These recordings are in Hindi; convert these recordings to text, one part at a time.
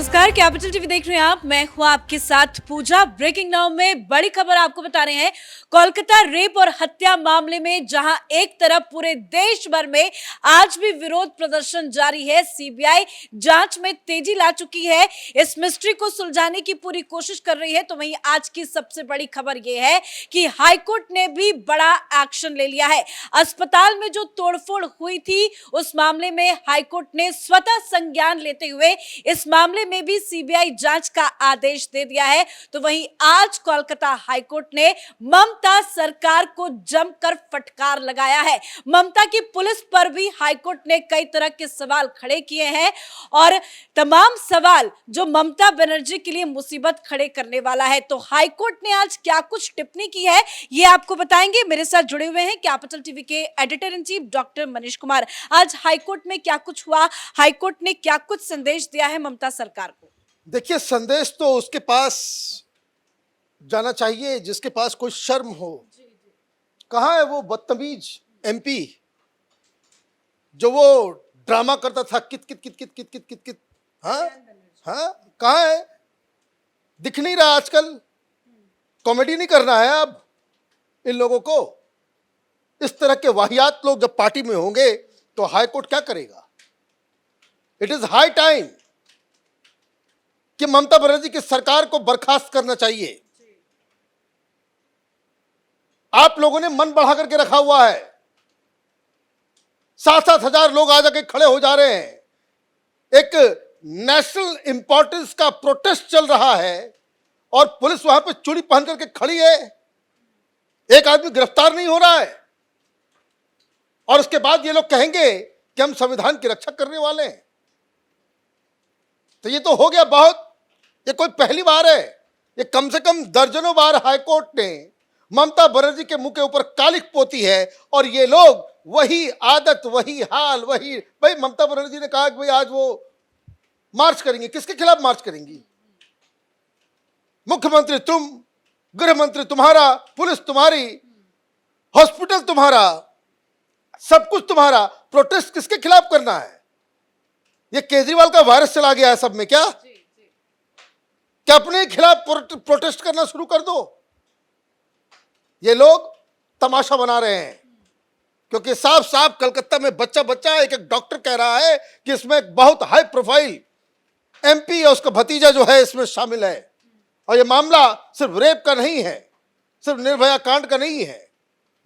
नमस्कार, कैपिटल टीवी देख रहे हैं आप। मैं हूं आपके साथ पूजा। ब्रेकिंग नाउ में बड़ी खबर आपको बता रहे हैं। कोलकाता रेप और हत्या मामले में जहां एक तरफ पूरे देश भर में आज भी विरोध प्रदर्शन जारी है, सीबीआई जांच में तेजी ला चुकी है, इस मिस्ट्री को सुलझाने की पूरी कोशिश कर रही है। तो वहीं आज की सबसे बड़ी खबर यह है कि हाईकोर्ट ने भी बड़ा एक्शन ले लिया है। अस्पताल में जो तोड़फोड़ हुई थी उस मामले में हाईकोर्ट ने स्वतः संज्ञान लेते हुए इस मामले में भी सीबीआई जांच का आदेश दे दिया है। तो वहीं आज कोलकाता हाईकोर्ट ने ममता सरकार को जमकर फटकार लगाया है। ममता की पुलिस पर भी हाईकोर्ट ने कई तरह के सवाल खड़े किए हैं और तमाम सवाल जो ममता बनर्जी के लिए मुसीबत खड़े करने वाला है। तो हाईकोर्ट ने आज क्या कुछ टिप्पणी की है ये आपको बताएंगे। मेरे साथ जुड़े हुए हैं कैपिटल टीवी के editor in chief doctor Manish Kumar. आज हाईकोर्ट में क्या कुछ हुआ, हाईकोर्ट ने क्या कुछ संदेश दिया है ममता सरकार को? देखिए, संदेश तो उसके पास जाना चाहिए जिसके पास कोई शर्म हो। कहाँ है वो बदतमीज एमपी जो वो ड्रामा करता था, कित कित कित कित कित कित कित कित हाँ हाँ, कहाँ है? दिख नहीं रहा आजकल। कॉमेडी नहीं करना है अब इन लोगों को। इस तरह के वाहियात लोग जब पार्टी में होंगे तो हाईकोर्ट क्या करेगा? इट इज हाई टाइम कि ममता बनर्जी की सरकार को बर्खास्त करना चाहिए। आप लोगों ने मन बढ़ा करके रखा हुआ है। 7-7 हजार लोग आ जाके खड़े हो जा रहे हैं। एक नेशनल इंपॉर्टेंस का प्रोटेस्ट चल रहा है और पुलिस वहां पे चूड़ी पहन करके खड़ी है। एक आदमी गिरफ्तार नहीं हो रहा है और उसके बाद ये लोग कहेंगे कि हम संविधान की रक्षा करने वाले हैं। तो ये तो हो गया बहुत। ये कोई पहली बार है। ये कम से कम दर्जनों बार हाईकोर्ट ने ममता बनर्जी के मुंह के ऊपर कालिख पोती है और ये लोग वही आदत, वही हाल, वही। भाई ममता बनर्जी ने कहा कि भाई आज वो मार्च करेंगे। किसके खिलाफ मार्च करेंगी? मुख्यमंत्री तुम, गृह मंत्री तुम्हारा, पुलिस तुम्हारी, हॉस्पिटल तुम्हारा, सब कुछ तुम्हारा। प्रोटेस्ट किसके खिलाफ करना है? ये केजरीवाल का वायरस चला गया है सब में क्या? क्या अपने खिलाफ प्रोटेस्ट करना शुरू कर दो? ये लोग तमाशा बना रहे हैं क्योंकि साफ साफ कलकत्ता में बच्चा बच्चा एक डॉक्टर कह रहा है कि इसमें एक बहुत हाई प्रोफाइल एमपी और उसका भतीजा जो है इसमें शामिल है। और ये मामला सिर्फ रेप का नहीं है, सिर्फ निर्भया कांड का नहीं है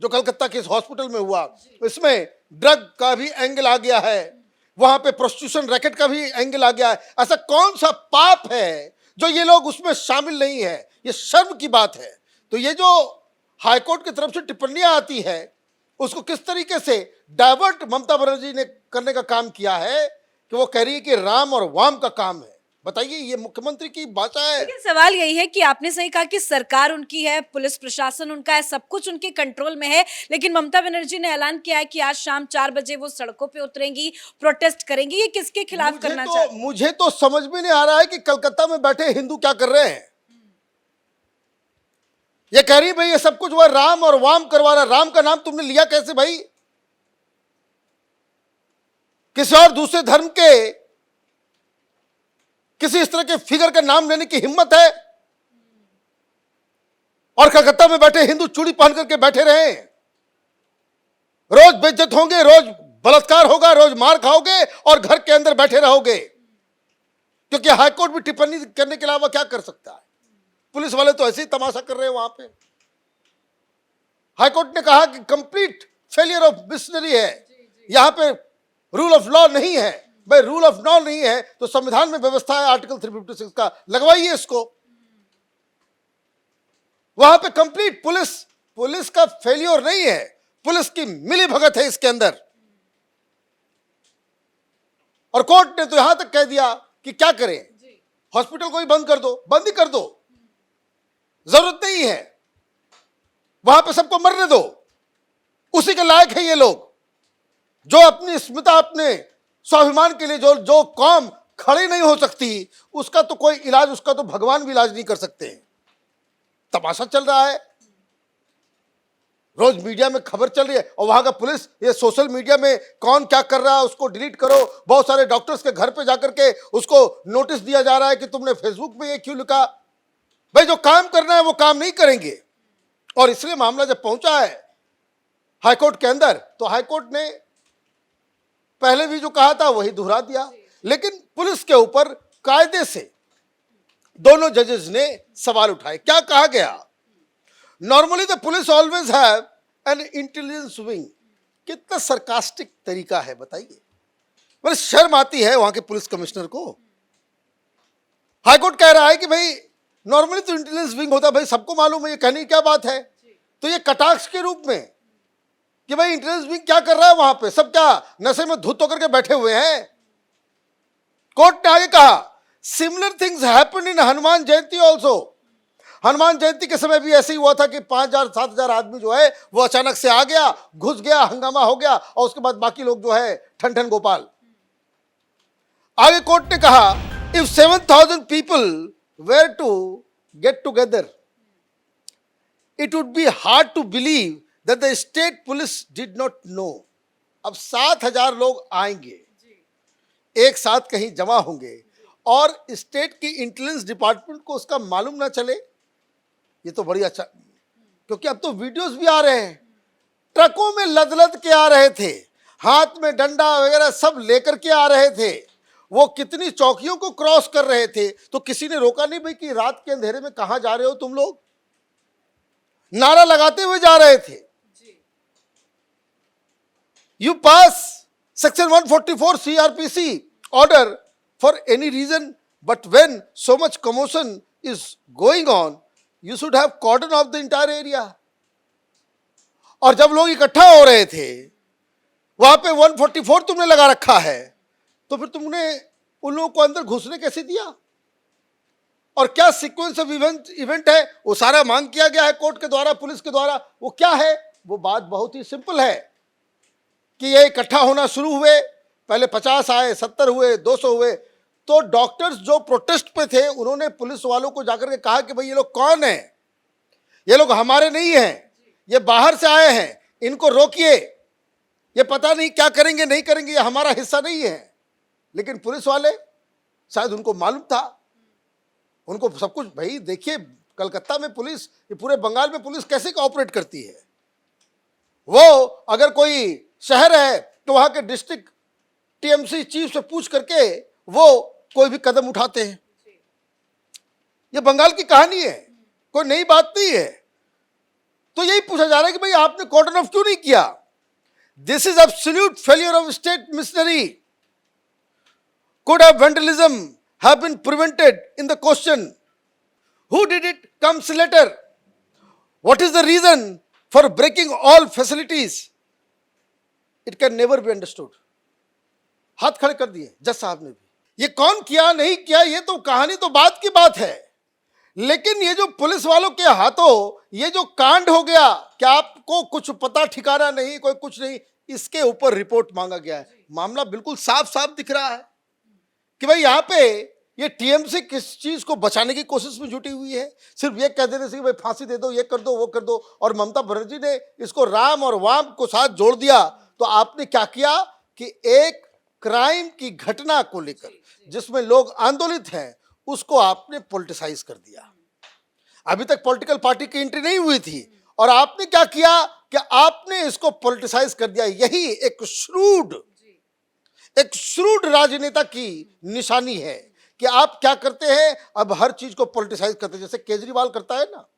जो कलकत्ता के इस हॉस्पिटल में हुआ। इसमें ड्रग का भी एंगल आ गया है, वहां पे प्रोस्टिट्यूशन रैकेट का भी एंगल आ गया है। ऐसा कौन सा पाप है जो ये लोग उसमें शामिल नहीं है? ये शर्म की बात है। तो ये जो हाईकोर्ट की तरफ से टिप्पणियां आती है उसको किस तरीके से डाइवर्ट ममता बनर्जी ने करने का काम किया है कि वो कह रही है कि राम और वाम का काम है। बताइए, ये मुख्यमंत्री की भाषा है। लेकिन सवाल यही है कि आपने सही कहा कि सरकार उनकी है, पुलिस प्रशासन उनका है, सब कुछ उनके कंट्रोल में है। लेकिन ममता बनर्जी ने ऐलान किया है कि आज शाम 4 बजे वो सड़कों पे उतरेंगी, प्रोटेस्ट करेंगी। ये किसके खिलाफ करना चाहती है? मुझे तो समझ में नहीं आ रहा है कि कलकत्ता में बैठे हिंदू क्या कर रहे हैं। ये कह रही भाई ये सब कुछ वह राम और वाम करवा रहा। राम का नाम तुमने लिया कैसे भाई? किसी और दूसरे धर्म के किसी इस तरह के फिगर का नाम लेने की हिम्मत है? और कलकत्ता में बैठे हिंदू चूड़ी पहन करके बैठे रहे। रोज बेइज्जत होंगे, रोज बलात्कार होगा, रोज मार खाओगे और घर के अंदर बैठे रहोगे क्योंकि हाईकोर्ट भी टिप्पणी करने के अलावा क्या कर सकता है? पुलिस वाले तो ऐसे ही तमाशा कर रहे हैं वहां पे। हाईकोर्ट ने कहा कि कंप्लीट फेलियर ऑफ मिशनरी है, यहां पे रूल ऑफ लॉ नहीं है। भाई रूल ऑफ लॉ नहीं है तो संविधान में व्यवस्था है आर्टिकल 356 का, लगवाइए इसको। वहां पे कंप्लीट पुलिस का फेलियर नहीं है, पुलिस की मिली भगत है इसके अंदर। और कोर्ट ने तो यहां तक कह दिया कि क्या करें, हॉस्पिटल को ही बंद कर दो। बंद ही कर दो, जरूरत नहीं है, वहां पे सबको मरने दो। उसी के लायक है ये लोग जो अपनी अस्मिता, अपने स्वाभिमान के लिए जो कौम खड़ी नहीं हो सकती उसका तो कोई इलाज, उसका तो भगवान भी इलाज नहीं कर सकते। तमाशा चल रहा है। रोज मीडिया में खबर चल रही है और वहां का पुलिस ये सोशल मीडिया में कौन क्या कर रहा है उसको डिलीट करो। बहुत सारे डॉक्टर्स के घर पे जाकर के उसको नोटिस दिया जा रहा है कि तुमने फेसबुक पे ये क्यों लिखा। भाई जो काम करना है वो काम नहीं करेंगे। और इसलिए मामला जब पहुंचा है हाईकोर्ट के अंदर तो हाईकोर्ट ने पहले भी जो कहा था वही दोहरा दिया, लेकिन पुलिस के ऊपर कायदे से दोनों जजेस ने सवाल उठाए। क्या कहा गया? Normally the police always have an intelligence wing. कितना सरकास्टिक तरीका है बताइए। मतलब शर्म आती है वहां के पुलिस कमिश्नर को। हाईकोर्ट कह रहा है कि भाई नॉर्मली तो इंटेलिजेंस विंग होता है, भाई सबको मालूम है, ये कहने की क्या बात है। तो ये कटाक्ष के रूप में कि भाई इंटेलिजेंस विंग क्या कर रहा है वहां पे, सब क्या नशे में धुत होकर के बैठे हुए हैं। कोर्ट ने आगे कहा similar things happened in Hanuman Jayanti also. Hanuman Jayanti के समय भी ऐसे ही हुआ था कि 5,000-7,000 आदमी जो है वो अचानक से आ गया, घुस गया, हंगामा हो गया और उसके बाद बाकी लोग जो है ठन ठन गोपाल। आगे कोर्ट ने कहा if 7,000 people were to get together it would be hard to believe that the state police did not know. अब 7,000 लोग आएंगे, एक साथ कहीं जमा होंगे और स्टेट की इंटेलिजेंस डिपार्टमेंट को उसका मालूम ना चले, ये तो बड़ी अच्छा। क्योंकि अब तो वीडियोस भी आ रहे हैं, ट्रकों में लद लद के आ रहे थे, हाथ में डंडा वगैरह सब लेकर के आ रहे थे, वो कितनी चौकियों को क्रॉस कर रहे थे। तो किसी ने रोका नहीं भाई कि रात के अंधेरे में कहां जा रहे हो तुम लोग, नारा लगाते हुए जा रहे थे। You pass section 144 CRPC order for any reason, but when so much commotion is going on, you should have cordon off the entire area. और जब लोग इकट्ठा हो रहे थे वहां पे 144 तुमने लगा रखा है, तो फिर तुमने उन लोगों को अंदर घुसने कैसे दिया? और क्या सीक्वेंस ऑफ इवेंट है वो सारा मांग किया गया है कोर्ट के द्वारा, पुलिस के द्वारा। वो क्या है? वो बात बहुत ही सिंपल है कि ये इकट्ठा होना शुरू हुए, पहले 50 आए, 70 हुए, 200 हुए। तो डॉक्टर्स जो प्रोटेस्ट पे थे उन्होंने पुलिस वालों को जाकर के कहा कि भाई ये लोग कौन है, ये लोग हमारे नहीं हैं, ये बाहर से आए हैं, इनको रोकिए, ये पता नहीं क्या करेंगे नहीं करेंगे, ये हमारा हिस्सा नहीं है। लेकिन पुलिस वाले शायद उनको मालूम था, उनको सब कुछ। भाई देखिए कलकत्ता में पुलिस, ये पूरे बंगाल में पुलिस कैसे ऑपरेट करती है। वो अगर कोई शहर है तो वहां के डिस्ट्रिक्ट TMC चीफ से पूछ करके वो कोई भी कदम उठाते हैं। ये बंगाल की कहानी है, कोई नई बात नहीं है। तो यही पूछा जा रहा है कि भाई आपने कॉर्डन ऑफ क्यों नहीं किया? This is absolute failure of state machinery. Could have vandalism have been prevented in the question who did it comes later, what is the reason for breaking all facilities, it can never be understood. हाथ खड़े कर दिए जज साहब ने भी। ये कौन किया नहीं किया ये तो कहानी तो बात की बात है, लेकिन ये जो पुलिस वालों के हाथों ये जो कांड हो गया, क्या आपको कुछ पता ठिकाना नहीं, कोई कुछ नहीं, इसके ऊपर रिपोर्ट मांगा गया है। मामला बिल्कुल साफ साफ दिख रहा है कि भाई यहाँ पे ये TMC किस चीज को बचाने की कोशिश में जुटी हुई है। सिर्फ ये कह देने से कि भाई फांसी दे दो, ये कर दो, वो कर दो, और ममता बनर्जी ने इसको राम और वाम को साथ जोड़ दिया। तो आपने क्या किया कि एक क्राइम की घटना को लेकर जिसमें लोग आंदोलित हैं उसको आपने पॉलिटिसाइज कर दिया। अभी तक पॉलिटिकल पार्टी की एंट्री नहीं हुई थी और आपने क्या किया कि आपने इसको पॉलिटिसाइज कर दिया। यही एक श्रूड राजनेता की निशानी है कि आप क्या करते हैं, अब हर चीज को पॉलिटिसाइज करते हैं। जैसे केजरीवाल करता है ना,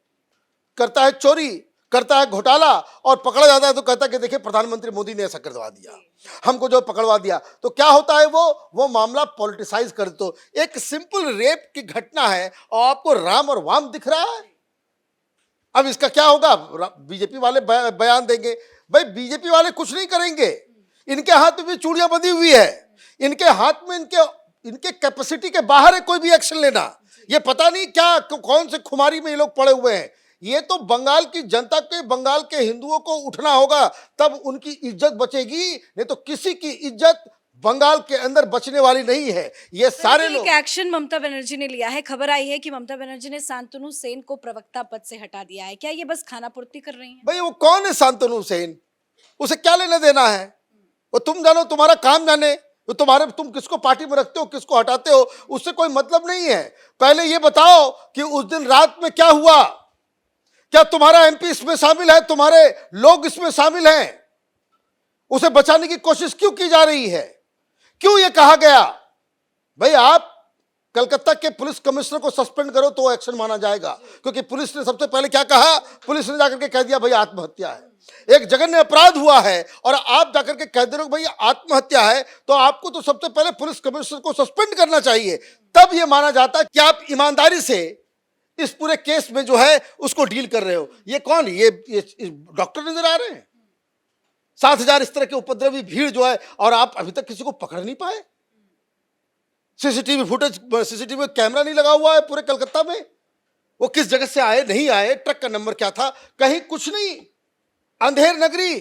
करता है चोरी, करता है घोटाला, और पकड़ा जाता है तो कहता है कि देखिए प्रधानमंत्री मोदी ने ऐसा करवा दिया, हमको जो पकड़वा दिया। तो क्या होता है, वो मामला पॉलिटिसाइज कर दो। एक सिंपल रेप की घटना है और आपको राम और वाम दिख रहा है। अब इसका क्या होगा? बीजेपी वाले बयान देंगे। भाई बीजेपी वाले कुछ नहीं करेंगे, इनके हाथ में भी चूड़ियां बंधी हुई है, इनके हाथ में इनके कैपेसिटी के बाहर है कोई भी एक्शन लेना। ये पता नहीं क्या कौन से खुमारी में ये लोग पड़े हुए हैं। ये तो बंगाल की जनता के, बंगाल के हिंदुओं को उठना होगा, तब उनकी इज्जत बचेगी, नहीं तो किसी की इज्जत बंगाल के अंदर बचने वाली नहीं है। ये सारे एक लोग एक्शन ममता बनर्जी ने लिया है। खबर आई है कि ममता बनर्जी ने शांतनु सेन को प्रवक्ता पद से हटा दिया है। क्या ये बस खाना पूर्ति कर रही हैं? भाई वो कौन है शांतनु सेन? उसे क्या लेना देना है? वो तुम जानो, तुम्हारा काम जाने। वो तुम किसको पार्टी में रखते हो, किसको हटाते हो, उससे कोई मतलब नहीं है। पहले ये बताओ कि उस दिन रात में क्या हुआ। क्या तुम्हारा एमपी इसमें शामिल है? तुम्हारे लोग इसमें शामिल हैं? उसे बचाने की कोशिश क्यों की जा रही है? क्यों ये कहा गया? भाई आप कलकत्ता के पुलिस कमिश्नर को सस्पेंड करो तो एक्शन माना जाएगा, क्योंकि पुलिस ने सबसे पहले क्या कहा? पुलिस ने जाकर के कह दिया भाई आत्महत्या है, एक जघन्य अपराध हुआ है, और आप जाकर के कह दे रहे हो भाई आत्महत्या है, तो आपको तो सबसे पहले पुलिस कमिश्नर को सस्पेंड करना चाहिए। तब ये माना जाता कि आप ईमानदारी से इस पूरे केस में जो है उसको डील कर रहे हो। ये कौन? ये डॉक्टर नजर आ रहे हैं। 7,000 इस तरह के उपद्रवी भीड़ जो है, और आप अभी तक किसी को पकड़ नहीं पाए। सीसीटीवी कैमरा नहीं लगा हुआ है पूरे कलकत्ता में। वो किस जगह से आए, नहीं आए, ट्रक का नंबर क्या था, कहीं कुछ नहीं, अंधेर नगरी।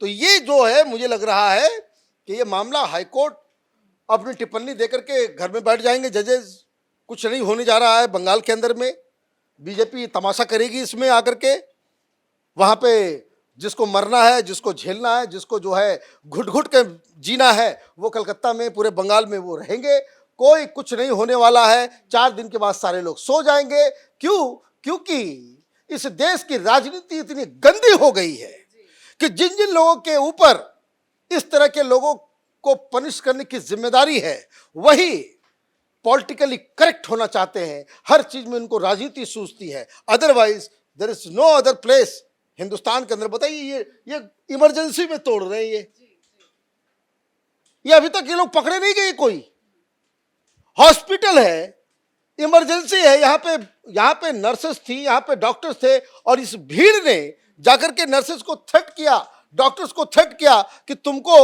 तो ये जो है, मुझे लग रहा है कि ये मामला हाईकोर्ट अपनी टिप्पणी देकर के घर में बैठ जाएंगे जजेस। कुछ नहीं होने जा रहा है बंगाल के अंदर में। बीजेपी तमाशा करेगी इसमें आकर के। वहां पे जिसको मरना है, जिसको झेलना है, जिसको जो है घुट घुट के जीना है, वो कलकत्ता में, पूरे बंगाल में वो रहेंगे। कोई कुछ नहीं होने वाला है। 4 दिन के बाद सारे लोग सो जाएंगे। क्यों? क्योंकि इस देश की राजनीति इतनी गंदी हो गई है कि जिन जिन लोगों के ऊपर इस तरह के लोगों को पनिश करने की जिम्मेदारी है, वही पॉलिटिकली करेक्ट होना चाहते हैं। हर चीज में उनको राजनीति सूझती है। Otherwise there is no other place Hindustan के अंदर। बताइए, ये इमरजेंसी में तोड़ रहे हैं। ये अभी तक ये लोग पकड़े नहीं गए। कोई हॉस्पिटल है, इमरजेंसी है, यहाँ पे नर्सेस थी, यहाँ पे डॉक्टर्स थे, और इस भीड़ ने जाकर के नर्सेस को थ्रेट किया, डॉक्टर्स को थ्रेट किया कि तुमको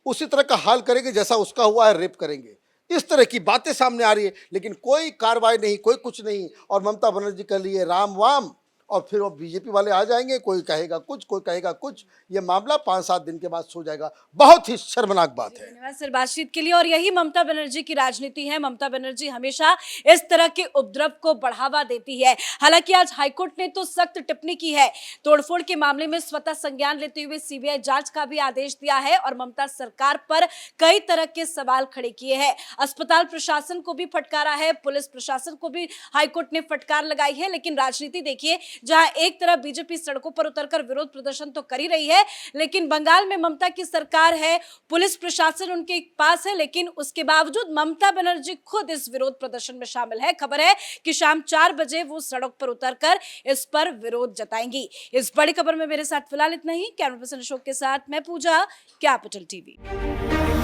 उसी तरह का हाल करेंगे जैसा उसका हुआ है, रेप करेंगे। इस तरह की बातें सामने आ रही है, लेकिन कोई कार्रवाई नहीं, कोई कुछ नहीं। और ममता बनर्जी के लिए राम वाम, और फिर वो बीजेपी वाले आ जाएंगे, कोई कहेगा कुछ, कोई कहेगा कुछ। ये मामला 5-7 दिन के बाद सो जाएगा। बहुत ही शर्मनाक बात है। धन्यवाद सर बातचीत के लिए। और यही ममता बनर्जी की राजनीति है। ममता बनर्जी हमेशा इस तरह के उपद्रव को बढ़ावा देती है। हालांकि आज हाईकोर्ट ने तो सख्त टिप्पणी की है। तोड़फोड़ के मामले में स्वतः संज्ञान लेते हुए सीबीआई जांच का भी आदेश दिया है, और ममता सरकार पर कई तरह के सवाल खड़े किए हैं। अस्पताल प्रशासन को भी फटकारा है, पुलिस प्रशासन को भी हाईकोर्ट ने फटकार लगाई है। लेकिन राजनीति देखिए, जहां एक तरफ बीजेपी सड़कों पर उतरकर विरोध प्रदर्शन तो कर ही रही है, लेकिन बंगाल में ममता की सरकार है, पुलिस प्रशासन उनके पास है, लेकिन उसके बावजूद ममता बनर्जी खुद इस विरोध प्रदर्शन में शामिल है। खबर है कि शाम 4 बजे वो सड़क पर उतरकर इस पर विरोध जताएंगी। इस बड़ी खबर में मेरे साथ फिलहाल इतना ही। कैमरा पर्सन अशोक के साथ मैं पूजा, कैपिटल टीवी।